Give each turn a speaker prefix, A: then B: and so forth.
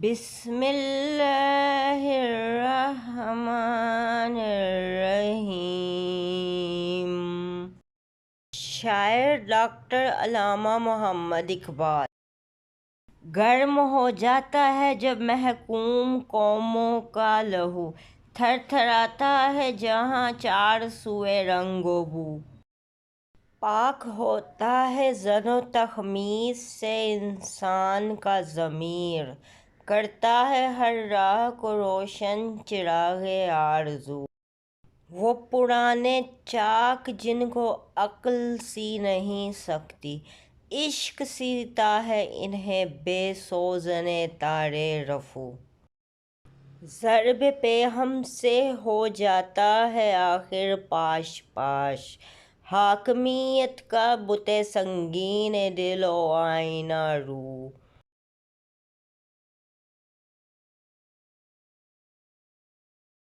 A: بسم اللہ الرحمن الرحیم۔ شاعر ڈاکٹر علامہ محمد اقبال۔ گرم ہو جاتا ہے جب محکوم قوموں کا لہو، تھر تھراتا ہے جہاں چار سوئے رنگ و بو۔ پاک ہوتا ہے ظن و تخمیس سے انسان کا ضمیر، کرتا ہے ہر راہ کو روشن چراغ آرزو۔ وہ پرانے چاک جن کو عقل سی نہیں سکتی، عشق سیتا ہے انہیں بے سوزن تار رفو۔ ضرب پہ ہم سے ہو جاتا ہے آخر پاش پاش، حاکمیت کا بت سنگین دل و آئینہ رو۔